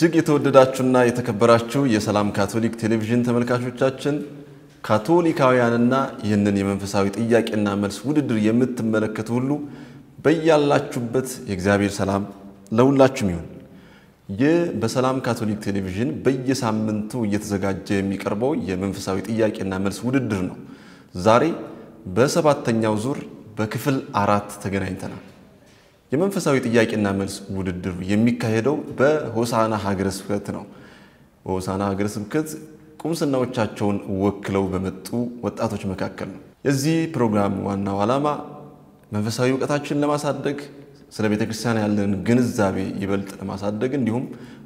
እጅግ የተወደዳችሁና የተከበራችሁ የሰላም ካቶሊክ ቴሌቪዥን ተመልካቾቻችን ካቶሊካውያንና ይህንን የመንፈሳዊ ጥያቄና መልስ ውድድር የምትመለከቱ ሁሉ በእያላችሁበት የእግዚአብሔር ሰላም ለሁላችሁም ይሁን። በሰላም ካቶሊክ ቴሌቪዥን በየሳምንቱ እየተዘጋጀ የሚቀርበው የመንፈሳዊ ጥያቄና መልስ ውድድር ነው። ዛሬ በሰባተኛው ዙር በክፍል 4 ተገናኝተናል። የመንፈሳዊ ጥያቄና መልስ ውድድር የሚካሄደው በሆሳና ሀገረ ስብከት ነው። በሆሳና ሀገረ ስብከት ቁምስናዎቻቸውን ወክለው በመጡ ወጣቶች መካከል ነው። የዚህ ፕሮግራም ዋናው ዓላማ መንፈሳዊ ዕውቀታችንን ለማሳደግ፣ ስለ ቤተክርስቲያን ያለን ግንዛቤ ይበልጥ ለማሳደግ እንዲሁም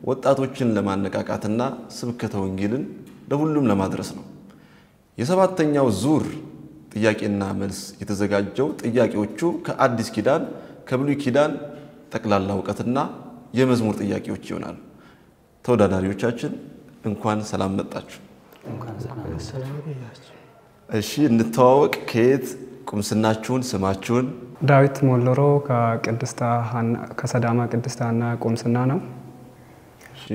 ወጣቶችን ለማነቃቃትና ስብከተ ወንጌልን ለሁሉም ለማድረስ ነው። የሰባተኛው ዙር ጥያቄና መልስ የተዘጋጀው ጥያቄዎቹ ከአዲስ ኪዳን ከብሉይ ኪዳን ጠቅላላ ዕውቀትና የመዝሙር ጥያቄዎች ይሆናሉ። ተወዳዳሪዎቻችን እንኳን ሰላም መጣችሁ። እንኳን ሰላም ያያችሁ። እሺ እንተዋወቅ። ከየት ቁምስናችሁን ስማችሁን? ዳዊት ሞሎሮ ከሰዳማ ቅድስት ሐና ቁምስና ነው። እሺ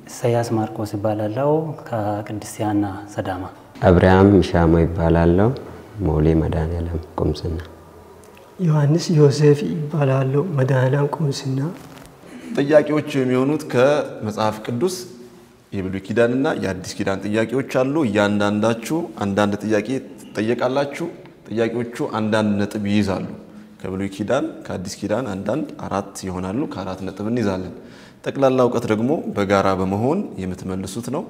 ኢሳያስ ማርቆስ ይባላልው ከቅድስት ሐና ሰዳማ። አብርሃም ሻሞ ይባላልው ሞሌ መድኃኔዓለም ቁምስና። ዮሐንስ ዮሴፍ ይባላልው መድኃኔዓለም ቁምስና። ጥያቄዎች የሚሆኑት ከመጽሐፍ ቅዱስ የብሉይ ኪዳንና የአዲስ ኪዳን ጥያቄዎች አሉ። እያንዳንዳችሁ አንዳንድ ጥያቄ ትጠየቃላችሁ። ጥያቄዎቹ አንዳንድ ነጥብ ይይዛሉ። ከብሉይ ኪዳን ከአዲስ ኪዳን አንዳንድ 4 ይሆናሉ። ከ4 ነጥብ እንይዛለን። ጠቅላላ ዕውቀት ደግሞ በጋራ በመሆን የምትመልሱት ነው።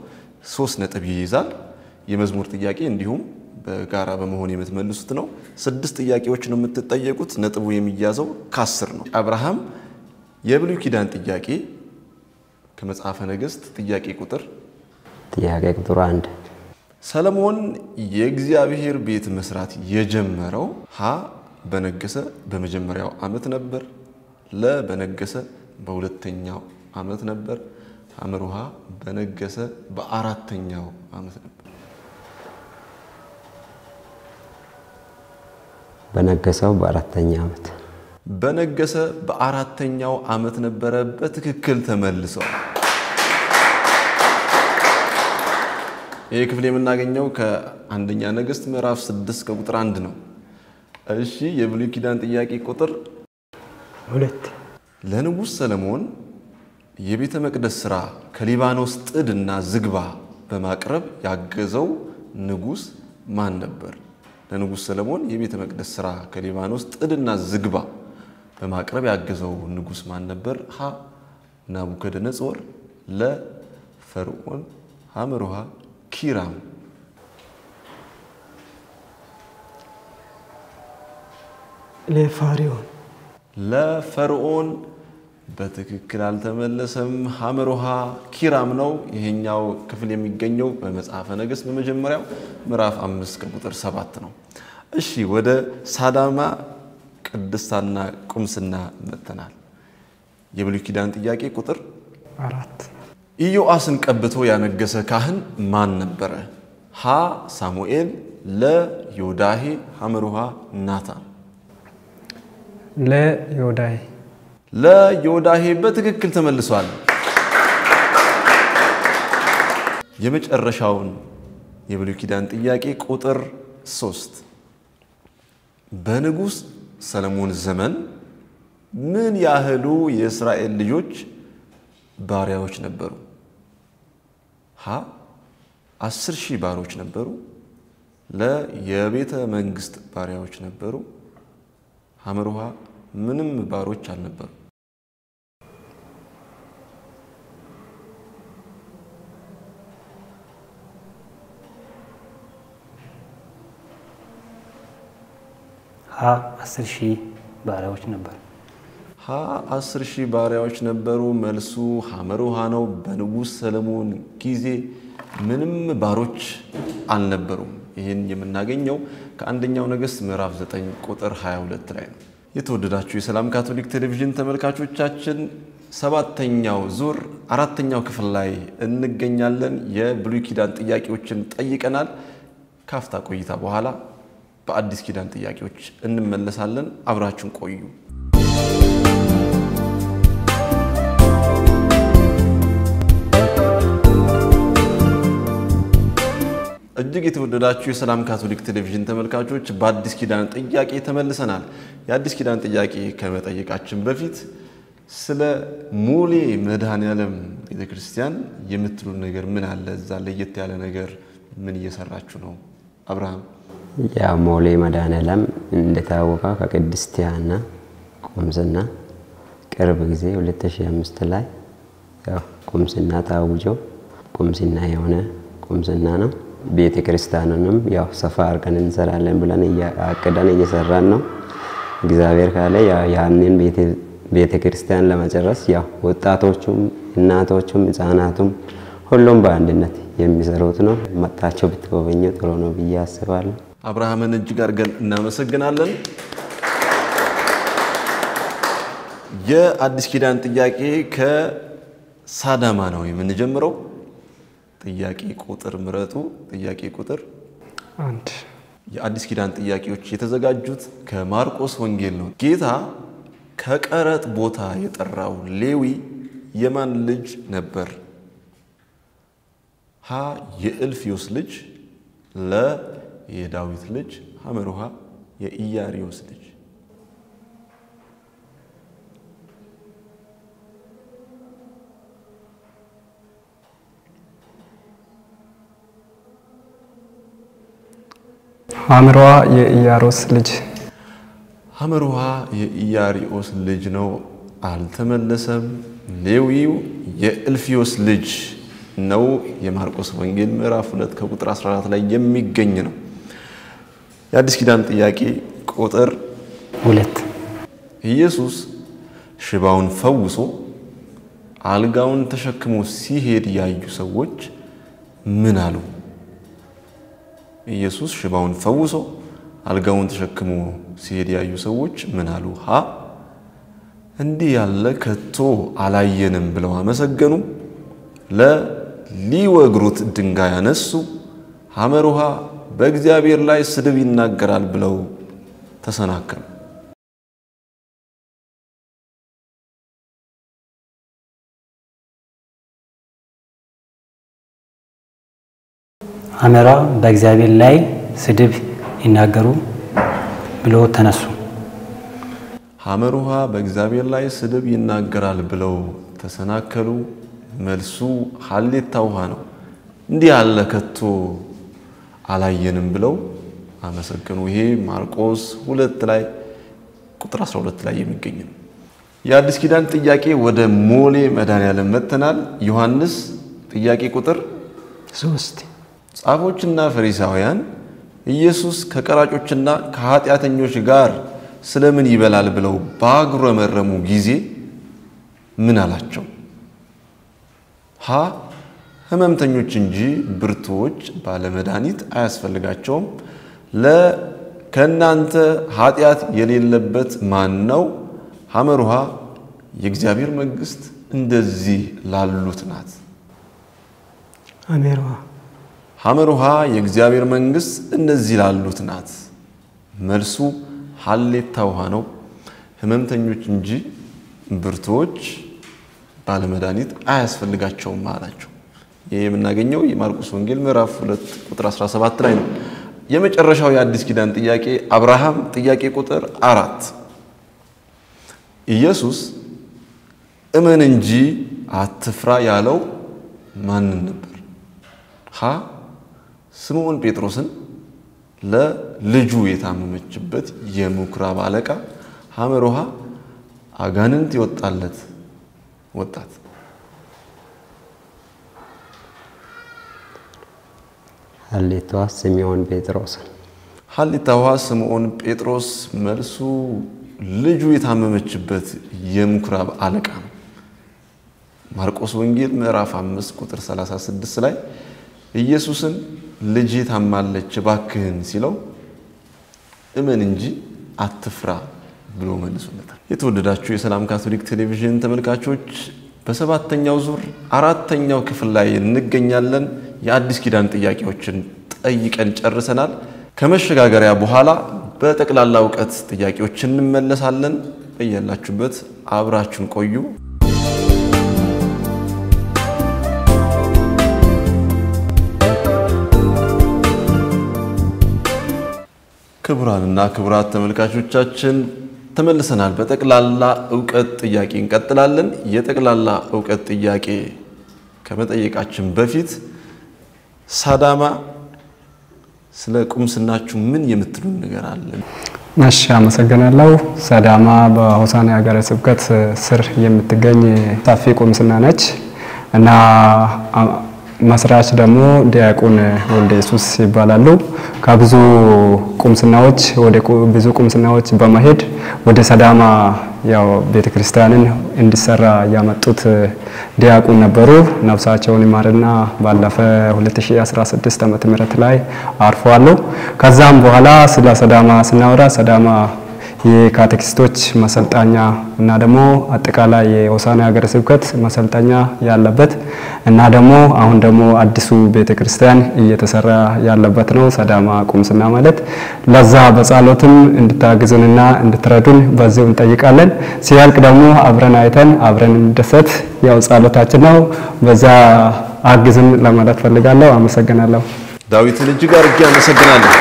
3 ነጥብ ይይዛል። የመዝሙር ጥያቄ እንዲሁም በጋራ በመሆን የምትመልሱት ነው። 6 ጥያቄዎች ነው የምትጠየቁት። ነጥቡ የሚያዘው ከ10 ነው። አብርሃም የብሉይ ኪዳን ጥያቄ ከመጽሐፈ ነገሥት ጥያቄ ቁጥር 1 ሰለሞን የእግዚአብሔር ቤት መስራት የጀመረው ሀ በነገሰ በመጀመሪያው ዓመት ነበር፣ ለ በነገሰ በሁለተኛው ዓመት ነበር፣ ሐመሩሃ በነገሰ በአራተኛው ዓመት ነበር። በነገሰው በአራተኛው ዓመት በነገሰ በአራተኛው ዓመት ነበረ። በትክክል ተመልሷል። ይህ ክፍል የምናገኘው ከአንደኛ ነገሥት ምዕራፍ 6 ከቁጥር 1 ነው። እሺ የብሉይ ኪዳን ጥያቄ ቁጥር 2 ለንጉሥ ሰለሞን የቤተ መቅደስ ሥራ ከሊባኖስ ጥድና ዝግባ በማቅረብ ያገዘው ንጉሥ ማን ነበር? ለንጉሥ ሰለሞን የቤተ መቅደስ ሥራ ከሊባኖስ ጥድና ዝግባ በማቅረብ ያገዘው ንጉሥ ማን ነበር? ሀ ናቡከደነጾር፣ ለ ፈርዖን፣ ሐመሩሃ ኪራም። ለፈርዖን በትክክል አልተመለሰም። ሐመሩሃ ኪራም ነው። ይሄኛው ክፍል የሚገኘው በመጽሐፈ ነገሥት በመጀመሪያው ምዕራፍ 5 ከቁጥር 7 ነው። እሺ ወደ ሳዳማ ቅድስት ሐና ቁምስና መጥተናል። የብሉይ ኪዳን ጥያቄ ቁጥር 4 ኢዮአስን ቀብቶ ያነገሰ ካህን ማን ነበረ? ሀ ሳሙኤል፣ ለ ዮዳሄ፣ ሐመሩሃ ናታን። ለዮዳሄ በትክክል ተመልሷል። የመጨረሻውን የብሉይ ኪዳን ጥያቄ ቁጥር 3 በንጉሥ ሰለሞን ዘመን ምን ያህሉ የእስራኤል ልጆች ባሪያዎች ነበሩ? ሀ 10,000 ባሮች ነበሩ፣ ለ የቤተ መንግስት ባሪያዎች ነበሩ፣ ሐመሩሃ ምንም ባሮች አልነበሩ። ሀ 10,000 ባሪያዎች ነበሩ። ሀ 10,000 ባሪያዎች ነበሩ። መልሱ ሐመሩሃ ነው። በንጉሥ ሰለሞን ጊዜ ምንም ባሮች አልነበሩም። ይህን የምናገኘው ከአንደኛው ነገሥት ምዕራፍ 9 ቁጥር 22 ላይ ነው። የተወደዳችሁ የሰላም ካቶሊክ ቴሌቪዥን ተመልካቾቻችን ሰባተኛው ዙር አራተኛው ክፍል ላይ እንገኛለን። የብሉይ ኪዳን ጥያቄዎችን ጠይቀናል። ካፍታ ቆይታ በኋላ በአዲስ ኪዳን ጥያቄዎች እንመለሳለን። አብራችሁን ቆዩ። እጅግ የተወደዳችሁ የሰላም ካቶሊክ ቴሌቪዥን ተመልካቾች በአዲስ ኪዳን ጥያቄ ተመልሰናል። የአዲስ ኪዳን ጥያቄ ከመጠየቃችን በፊት ስለ ሞሌ መድኃኔዓለም ቤተክርስቲያን የምትሉን ነገር ምን አለ? እዛ ለየት ያለ ነገር ምን እየሰራችሁ ነው? አብርሃም። ያ ሞሌ መድኃኔዓለም እንደታወቀው ከቅድስት ዲያና ቁምስና ቅርብ ጊዜ 2005 ላይ ያው ቁምስና ታውጆ ቁምስና የሆነ ቁምስና ነው። ቤተክርስቲያኑንም ያው ሰፋ አድርገን እንሰራለን ብለን አቅደን እየሰራን ነው። እግዚአብሔር ካለ ያንን ቤተክርስቲያን ለመጨረስ ያው ወጣቶቹም እናቶቹም ህፃናቱም ሁሉም በአንድነት የሚሰሩት ነው። መጣቸው ብትጎበኙ ጥሩ ነው ብዬ አስባለሁ። አብርሃምን እጅግ አድርገን እናመሰግናለን። የአዲስ ኪዳን ጥያቄ ከሳዳማ ነው የምንጀምረው። ጥያቄ ቁጥር ምረጡ። ጥያቄ ቁጥር 1 የአዲስ ኪዳን ጥያቄዎች የተዘጋጁት ከማርቆስ ወንጌል ነው። ጌታ ከቀረጥ ቦታ የጠራው ሌዊ የማን ልጅ ነበር? ሀ የእልፍዮስ ልጅ፣ ለ የዳዊት ልጅ፣ ሐመሩሃ የኢያሪዮስ ልጅ። ሐመሩሃ የኢያሪዮስ ልጅ። ሐመሩሃ የኢያሪዮስ ልጅ ነው። አልተመለሰም። ሌዊው የእልፍዮስ ልጅ ነው። የማርቆስ ወንጌል ምዕራፍ 2 ከቁጥር 14 ላይ የሚገኝ ነው። የአዲስ ኪዳን ጥያቄ ቁጥር 2 ኢየሱስ ሽባውን ፈውሶ አልጋውን ተሸክሞ ሲሄድ ያዩ ሰዎች ምን አሉ? ኢየሱስ ሽባውን ፈውሶ አልጋውን ተሸክሞ ሲሄድ ያዩ ሰዎች ምን አሉ? ሀ እንዲህ ያለ ከቶ አላየንም ብለው አመሰገኑ፣ ለ ሊወግሩት ድንጋይ ያነሱ፣ ሐመሩሃ በእግዚአብሔር ላይ ስድብ ይናገራል ብለው ተሰናከሉ። ሐመሩሃ በእግዚአብሔር ላይ ስድብ ይናገሩ ብለው ተነሱ። ሐመሩሃ በእግዚአብሔር ላይ ስድብ ይናገራል ብለው ተሰናከሉ። መልሱ ሐሌታ ውሃ ነው። እንዲህ ያለ ከቶ አላየንም ብለው አመሰገኑ። ይሄ ማርቆስ 2 ላይ ቁጥር 12 ላይ የሚገኝ ነው። የአዲስ ኪዳን ጥያቄ ወደ ሞሌ መድኃኔዓለም መጥተናል። ዮሐንስ ጥያቄ ቁጥር 3 ጻፎችና ፈሪሳውያን ኢየሱስ ከቀራጮችና ከኃጢአተኞች ጋር ስለምን ይበላል ብለው ባጉረመረሙ ጊዜ ምን አላቸው? ሀ ህመምተኞች እንጂ ብርቱዎች ባለመድኃኒት አያስፈልጋቸውም፣ ለ ከእናንተ ኃጢአት የሌለበት ማን ነው? ሐመሩሃ የእግዚአብሔር መንግሥት እንደዚህ ላሉት ናት። ሐመሩሃ የእግዚአብሔር መንግሥት እንደዚህ ላሉት ናት። መልሱ ሐሌታ ውሃ ነው። ህመምተኞች እንጂ ብርቱዎች ባለመድኃኒት አያስፈልጋቸውም አላቸው። ይህ የምናገኘው የማርቆስ ወንጌል ምዕራፍ 2 ቁጥር 17 ላይ ነው። የመጨረሻው የአዲስ ኪዳን ጥያቄ አብርሃም ጥያቄ ቁጥር 4 ኢየሱስ እመን እንጂ አትፍራ ያለው ማንን ነበር? ሀ ስምዖን ጴጥሮስን፣ ለልጁ የታመመችበት የምኩራብ አለቃ፣ ሐመሩሃ አጋንንት ይወጣለት ወጣት። ሐሌታዋ ስምዖን ጴጥሮስ። ሐሌታዋ ስምዖን ጴጥሮስ። መልሱ ልጁ የታመመችበት የምኩራብ አለቃ ነው። ማርቆስ ወንጌል ምዕራፍ 5 ቁጥር 36 ላይ ኢየሱስን ልጅ ታማለች ባክህን ሲለው እመን እንጂ አትፍራ ብሎ መልሶለታል። የተወደዳችሁ የሰላም ካቶሊክ ቴሌቪዥን ተመልካቾች በሰባተኛው ዙር አራተኛው ክፍል ላይ እንገኛለን። የአዲስ ኪዳን ጥያቄዎችን ጠይቀን ጨርሰናል። ከመሸጋገሪያ በኋላ በጠቅላላ ዕውቀት ጥያቄዎችን እንመለሳለን። በያላችሁበት አብራችሁን ቆዩ። ክቡራንና ክቡራት ተመልካቾቻችን ተመልሰናል። በጠቅላላ ዕውቀት ጥያቄ እንቀጥላለን። የጠቅላላ ዕውቀት ጥያቄ ከመጠየቃችን በፊት ሳዳማ ስለ ቁምስናችሁ ምን የምትሉን ነገር አለ? እሺ አመሰግናለሁ። ሳዳማ በሆሳዕና ሀገረ ስብከት ስር የምትገኝ ሰፊ ቁምስና ነች እና መስራች ደግሞ ዲያቆን ወልደ ኢየሱስ ይባላሉ። ከብዙ ቁምስናዎች ወደ ብዙ ቁምስናዎች በመሄድ ወደ ሳዳማ ያው ቤተክርስቲያንን እንዲሰራ ያመጡት ዲያቆን ነበሩ። ነፍሳቸውን ይማርና ባለፈ 2016 ዓመተ ምህረት ላይ አርፈዋል። ከዛም በኋላ ስለ ሳዳማ ስናወራ ሳዳማ የካቴኪስቶች መሰልጣኛ እና ደግሞ አጠቃላይ የሆሳዕና ሀገረ ስብከት መሰልጣኛ ያለበት እና ደግሞ አሁን ደግሞ አዲሱ ቤተክርስቲያን እየተሰራ ያለበት ነው ሳዳማ ቁምስና ማለት። ለዛ በጸሎትም እንድታግዙንና እንድትረዱን በዚሁ እንጠይቃለን። ሲያልቅ ደግሞ አብረን አይተን አብረን እንደሰት ያው ጸሎታችን ነው። በዛ አግዙን ለማለት ፈልጋለሁ። አመሰግናለሁ። ዳዊትን እጅግ አድርጌ አመሰግናለሁ።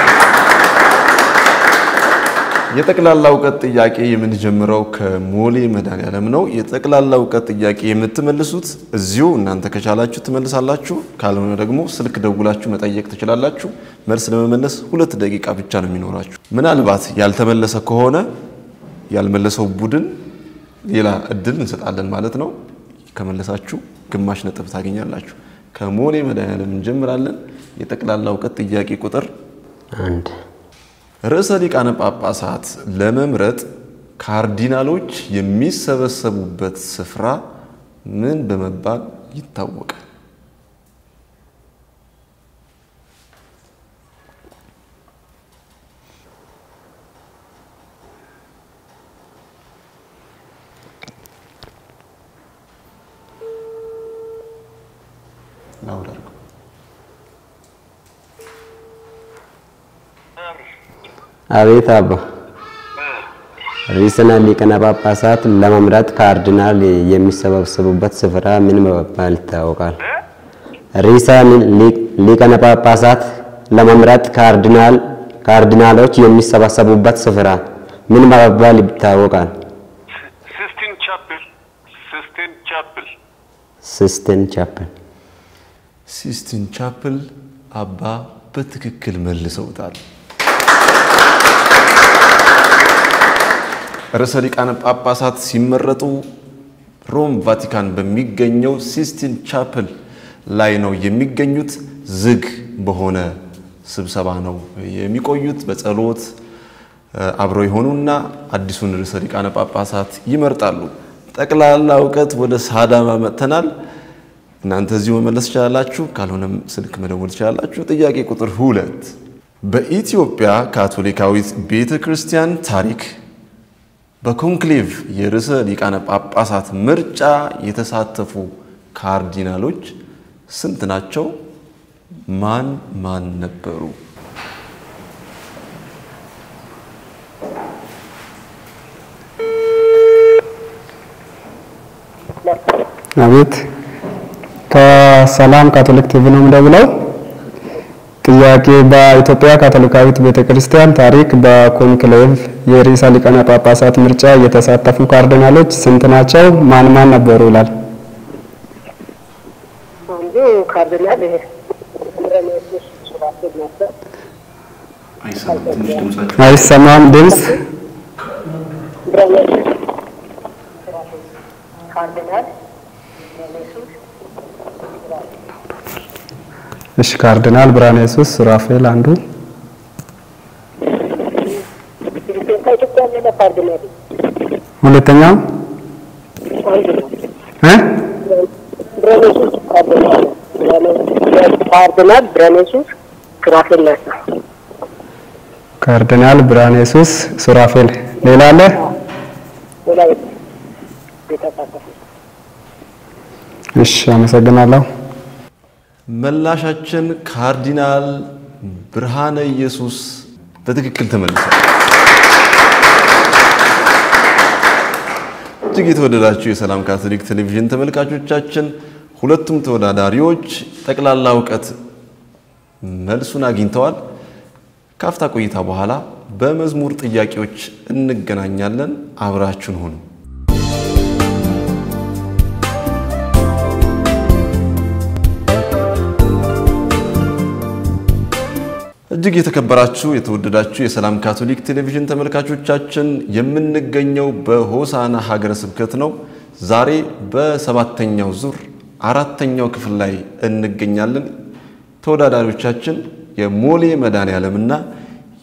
የጠቅላላ ዕውቀት ጥያቄ የምንጀምረው ከሞሌ መድኃኔዓለም ነው። የጠቅላላ ዕውቀት ጥያቄ የምትመልሱት እዚሁ እናንተ ከቻላችሁ ትመልሳላችሁ፣ ካልሆነ ደግሞ ስልክ ደውላችሁ መጠየቅ ትችላላችሁ። መልስ ለመመለስ 2 ደቂቃ ብቻ ነው የሚኖራችሁ። ምናልባት ያልተመለሰ ከሆነ ያልመለሰው ቡድን ሌላ እድል እንሰጣለን ማለት ነው። ከመለሳችሁ ግማሽ ነጥብ ታገኛላችሁ። ከሞሌ መድኃኔዓለም እንጀምራለን። የጠቅላላ ዕውቀት ጥያቄ ቁጥር 1 ርዕሰ ሊቃነ ጳጳሳት ለመምረጥ ካርዲናሎች የሚሰበሰቡበት ስፍራ ምን በመባል ይታወቃል? አቤት አባ ርዕሰ ሊቃነ ጳጳሳት ለመምረጥ ካርዲናል የሚሰበሰቡበት ስፍራ ምን በመባል ይታወቃል? ርዕሰ ሊቃነ ጳጳሳት ለመምረጥ ካርዲናሎች የሚሰበሰቡበት ስፍራ ምን በመባል ይታወቃል? ሲስቲን ቻፕል አባ በትክክል መልሰውታል። ርዕሰ ሊቃነ ጳጳሳት ሲመረጡ ሮም ቫቲካን በሚገኘው ሲስቲን ቻፕል ላይ ነው የሚገኙት። ዝግ በሆነ ስብሰባ ነው የሚቆዩት። በጸሎት አብረው ይሆኑና አዲሱን ርዕሰ ሊቃነ ጳጳሳት ይመርጣሉ። ጠቅላላ ዕውቀት ወደ ሳዳማ መጥተናል። እናንተ እዚሁ መመለስ ትችላላችሁ፣ ካልሆነም ስልክ መደወል ትችላላችሁ። ጥያቄ ቁጥር 2 በኢትዮጵያ ካቶሊካዊት ቤተክርስቲያን ታሪክ በኮንክሌቭ የርዕሰ ሊቃነ ጳጳሳት ምርጫ የተሳተፉ ካርዲናሎች ስንት ናቸው? ማን ማን ነበሩ? አቤት ከሰላም ካቶሊክ ቲቪ ነው የምደውለው። ጥያቄ በኢትዮጵያ ካቶሊካዊት ቤተክርስቲያን ታሪክ በኮንክሌቭ የርዕሰ ሊቃነ ጳጳሳት ምርጫ የተሳተፉ ካርዲናሎች ስንት ናቸው? ማን ማን ነበሩ ይላል። አንዱ ካርዲናል አይሰማም ድምጽ። እሺ ካርዲናል ብርሃነ ኢየሱስ ሱራፌል አንዱ። ሁለተኛው ካርዲናል ብርሃነ ኢየሱስ ሱራፌል ናቸው። ካርዲናል ብርሃነ ኢየሱስ ሱራፌል። ሌላ አለ? እሺ አመሰግናለሁ። መላሻችን ካርዲናል ብርሃነ ኢየሱስ በትክክል ተመልሷል። እጅግ የተወደዳችሁ የሰላም ካቶሊክ ቴሌቪዥን ተመልካቾቻችን ሁለቱም ተወዳዳሪዎች ጠቅላላ ዕውቀት መልሱን አግኝተዋል። ካፍታ ቆይታ በኋላ በመዝሙር ጥያቄዎች እንገናኛለን። አብራችሁን ሁኑ። እጅግ የተከበራችሁ የተወደዳችሁ የሰላም ካቶሊክ ቴሌቪዥን ተመልካቾቻችን የምንገኘው በሆሳና ሀገረ ስብከት ነው። ዛሬ በሰባተኛው ዙር አራተኛው ክፍል ላይ እንገኛለን። ተወዳዳሪዎቻችን የሞሌ መድኃኔዓለምና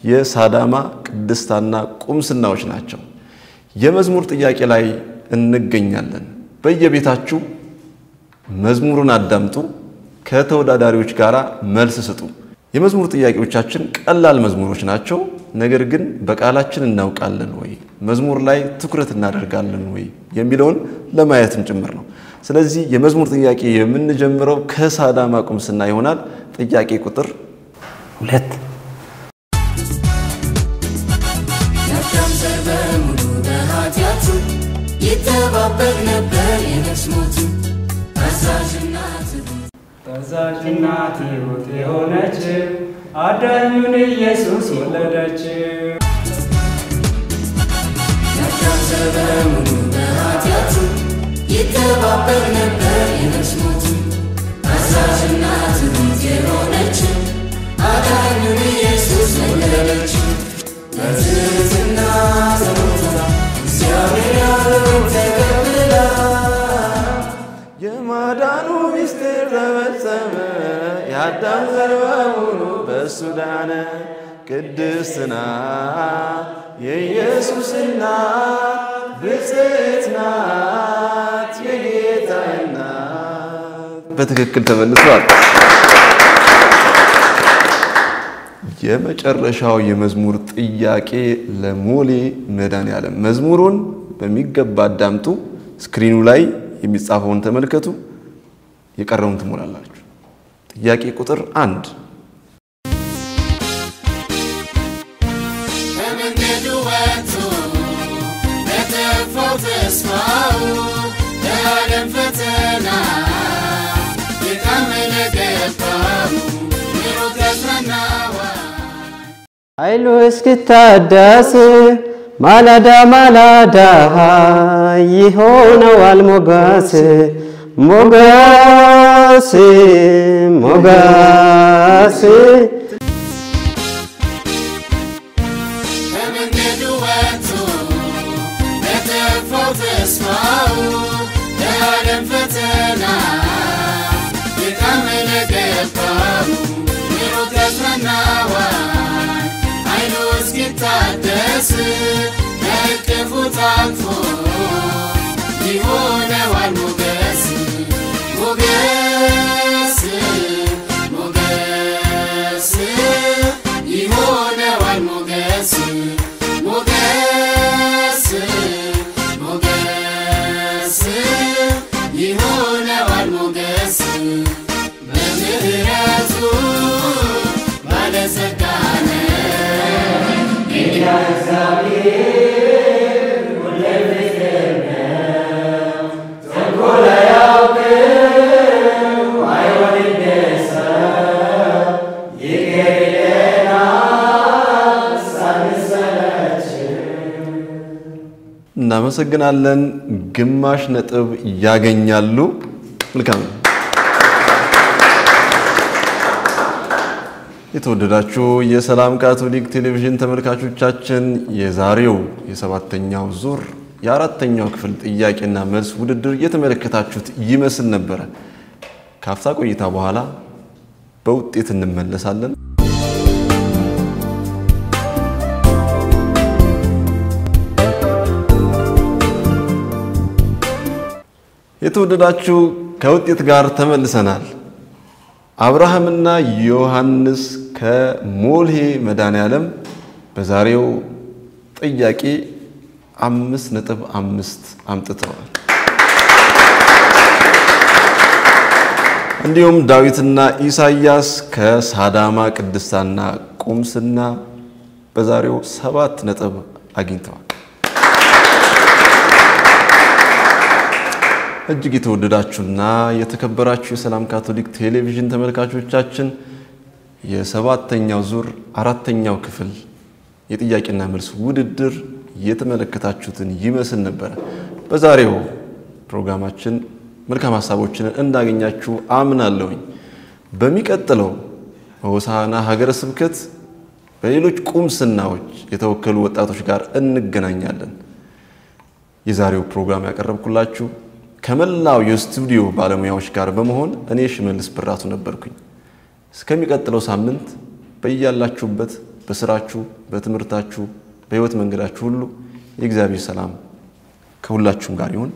የሳዳማ ቅድስታና ቁምስናዎች ናቸው። የመዝሙር ጥያቄ ላይ እንገኛለን። በየቤታችሁ መዝሙሩን አዳምጡ፣ ከተወዳዳሪዎች ጋራ መልስ ስጡ። የመዝሙር ጥያቄዎቻችን ቀላል መዝሙሮች ናቸው። ነገር ግን በቃላችን እናውቃለን ወይ መዝሙር ላይ ትኩረት እናደርጋለን ወይ የሚለውን ለማየትም ጭምር ነው። ስለዚህ የመዝሙር ጥያቄ የምንጀምረው ከሳዳማ ቁምስና ይሆናል። ጥያቄ ቁጥር 2 ነፍም ዘበሙሉ በኃጢአቱ ይተባበር ነበር የነስሞቱ ታዛዥና ትሁት የሆነች አዳኙን ኢየሱስ ወለደች። ነፍም ዘበሙሉ በኃጢአቱ ይተባበር ነበር የነስሞቱ ታዛዥና ትሁት የሆነች አዳኙን ኢየሱስ ወለደች። በትሕትና ዘወትራ እግዚአብሔር ያለውን ተቀብላ የማዳኑ ምስጢር ተፈጸመ፣ የአዳም ዘር በሙሉ በእሱ ዳነ። ቅድስት ናት የኢየሱስ እናት፣ ብፅዕት ናት የጌታ እናት። በትክክል ተመልሷል። የመጨረሻው የመዝሙር ጥያቄ ለሞሌ መድኃኔዓለም። መዝሙሩን በሚገባ አዳምጡ። ስክሪኑ ላይ የሚጻፈውን ተመልከቱ። የቀረውን ትሞላላችሁ። ጥያቄ ቁጥር 1 ከመንገዱ ወጥቶ ለጠፋው ተስፋው ለዓለም ፈተና የታመነ ገባው ምሮት ያጽናናዋል። ኃይሉ እስኪታደስ ማለዳ ማለዳ ይሆነዋል ሞገስ ሞገስ ሞገስ። ከመንገዱ ወጥቶ ለጠፋው ተስፋው ለዓለም ፈተና የታመነ ገባው ምሮት ያጽናናዋል። ኃይሉ እስኪታደስ በእቅፉ ታቅፎ ይሆነዋል ሞገስ ሞገስ ሞገስ ይሆነዋል ሞገስ ሞገስ ሞገስ ይሆነዋል ሞገስ በምሕረቱ ባለጸጋ ነው ጌታ እግዚአብሔር እናመሰግናለን። ግማሽ ነጥብ ያገኛሉ። መልካም። የተወደዳችሁ የሰላም ካቶሊክ ቴሌቪዥን ተመልካቾቻችን የዛሬው የሰባተኛው ዙር የአራተኛው ክፍል ጥያቄና መልስ ውድድር የተመለከታችሁት ይመስል ነበር። ካፍታ ቆይታ በኋላ በውጤት እንመለሳለን። የተወደዳችሁ ከውጤት ጋር ተመልሰናል። አብርሃምና ዮሐንስ ከሞሌ መድኃኔዓለም በዛሬው ጥያቄ 5.5 አምጥተዋል። እንዲሁም ዳዊትና ኢሳያስ ከሳዳማ ቅድስታና ቁምስና በዛሬው 7 ነጥብ አግኝተዋል። እጅግ የተወደዳችሁና የተከበራችሁ የሰላም ካቶሊክ ቴሌቪዥን ተመልካቾቻችን የሰባተኛው ዙር አራተኛው ክፍል የጥያቄና መልስ ውድድር የተመለከታችሁትን ይመስል ነበር። በዛሬው ፕሮግራማችን መልካም ሐሳቦችን እንዳገኛችሁ አምናለሁኝ። በሚቀጥለው በሆሳዕና ሀገረ ስብከት በሌሎች ቁምስናዎች የተወከሉ ወጣቶች ጋር እንገናኛለን። የዛሬው ፕሮግራም ያቀረብኩላችሁ ከመላው የስቱዲዮ ባለሙያዎች ጋር በመሆን እኔ ሽመልስ ብራቱ ነበርኩኝ። እስከሚቀጥለው ሳምንት በእያላችሁበት በስራችሁ፣ በትምህርታችሁ፣ በህይወት መንገዳችሁ ሁሉ የእግዚአብሔር ሰላም ከሁላችሁም ጋር ይሁን።